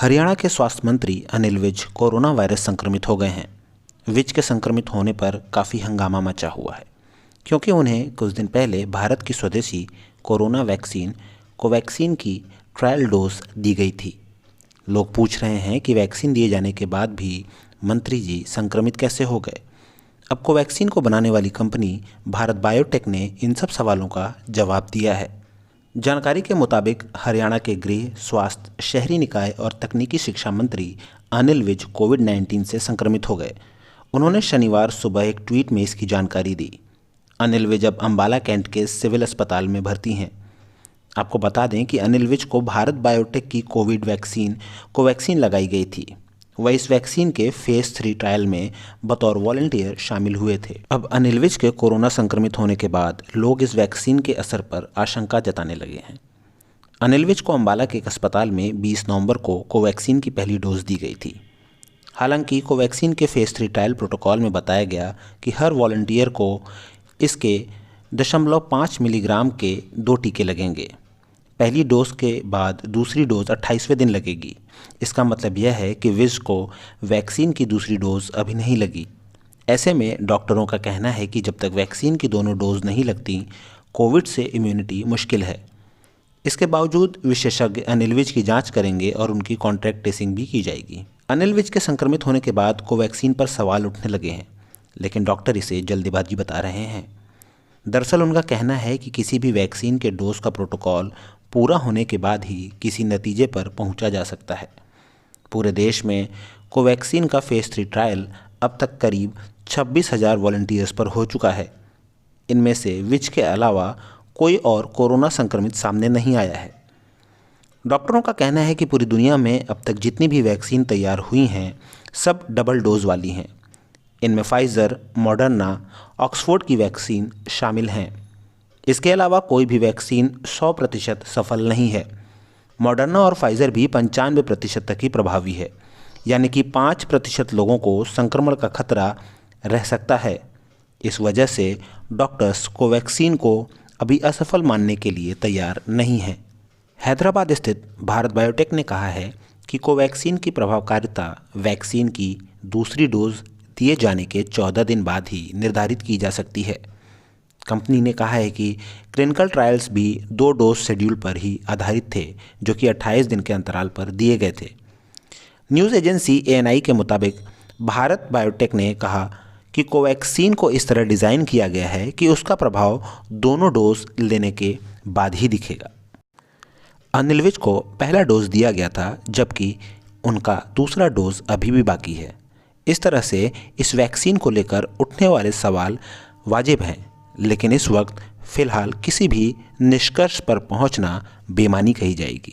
हरियाणा के स्वास्थ्य मंत्री अनिल विज कोरोना वायरस संक्रमित हो गए हैं। विज के संक्रमित होने पर काफ़ी हंगामा मचा हुआ है, क्योंकि उन्हें कुछ दिन पहले भारत की स्वदेशी कोरोना वैक्सीन कोवैक्सीन की ट्रायल डोज दी गई थी। लोग पूछ रहे हैं कि वैक्सीन दिए जाने के बाद भी मंत्री जी संक्रमित कैसे हो गए। अब कोवैक्सीन को बनाने वाली कंपनी भारत बायोटेक ने इन सब सवालों का जवाब दिया है। जानकारी के मुताबिक हरियाणा के गृह, स्वास्थ्य, शहरी निकाय और तकनीकी शिक्षा मंत्री अनिल विज कोविड-19 से संक्रमित हो गए। उन्होंने शनिवार सुबह एक ट्वीट में इसकी जानकारी दी। अनिल विज अब अंबाला कैंट के सिविल अस्पताल में भर्ती हैं। आपको बता दें कि अनिल विज को भारत बायोटेक की कोविड वैक्सीन कोवैक्सीन लगाई गई थी। वह इस वैक्सीन के फेज 3 ट्रायल में बतौर वॉलंटियर शामिल हुए थे। अब अनिल विज के कोरोना संक्रमित होने के बाद लोग इस वैक्सीन के असर पर आशंका जताने लगे हैं। अनिल विज को अंबाला के एक अस्पताल में 20 नवंबर को कोवैक्सीन की पहली डोज दी गई थी। हालांकि कोवैक्सीन के फेज 3 ट्रायल प्रोटोकॉल में बताया गया कि हर वॉलंटियर को इसके 0.5 मिलीग्राम के 2 टीके लगेंगे। पहली डोज के बाद दूसरी डोज 28वें दिन लगेगी। इसका मतलब यह है कि विज को वैक्सीन की दूसरी डोज अभी नहीं लगी। ऐसे में डॉक्टरों का कहना है कि जब तक वैक्सीन की दोनों डोज नहीं लगती, कोविड से इम्यूनिटी मुश्किल है। इसके बावजूद विशेषज्ञ अनिल विज की जांच करेंगे और उनकी कॉन्ट्रैक्ट ट्रेसिंग भी की जाएगी। अनिल विज के संक्रमित होने के बाद कोवैक्सीन पर सवाल उठने लगे हैं, लेकिन डॉक्टर इसे जल्दबाजी बता रहे हैं। दरअसल उनका कहना है कि किसी भी वैक्सीन के डोज का प्रोटोकॉल पूरा होने के बाद ही किसी नतीजे पर पहुंचा जा सकता है। पूरे देश में कोवैक्सीन का फेज 3 ट्रायल अब तक करीब 26,000 वॉलंटियर्स पर हो चुका है। इनमें से विज के अलावा कोई और कोरोना संक्रमित सामने नहीं आया है। डॉक्टरों का कहना है कि पूरी दुनिया में अब तक जितनी भी वैक्सीन तैयार हुई हैं, सब डबल डोज वाली हैं। इनमें फाइज़र, मॉडर्ना, ऑक्सफोर्ड की वैक्सीन शामिल हैं। इसके अलावा कोई भी वैक्सीन 100% सफल नहीं है। मॉडर्ना और फाइज़र भी 95% तक ही प्रभावी है, यानी कि 5% लोगों को संक्रमण का खतरा रह सकता है। इस वजह से डॉक्टर्स कोवैक्सीन को अभी असफल मानने के लिए तैयार नहीं हैं। हैदराबाद स्थित भारत बायोटेक ने कहा है कि कोवैक्सीन की प्रभावकारिता वैक्सीन की दूसरी डोज दिए जाने के 14 दिन बाद ही निर्धारित की जा सकती है। कंपनी ने कहा है कि क्लिनिकल ट्रायल्स भी 2 डोज शेड्यूल पर ही आधारित थे, जो कि 28 दिन के अंतराल पर दिए गए थे। न्यूज़ एजेंसी ANI के मुताबिक भारत बायोटेक ने कहा कि कोवैक्सीन को इस तरह डिज़ाइन किया गया है कि उसका प्रभाव दोनों डोज लेने के बाद ही दिखेगा। अनिल विज को पहला डोज दिया गया था, जबकि उनका दूसरा डोज अभी भी बाकी है। इस तरह से इस वैक्सीन को लेकर उठने वाले सवाल वाजिब हैं, लेकिन इस वक्त फ़िलहाल किसी भी निष्कर्ष पर पहुंचना बेईमानी कही जाएगी।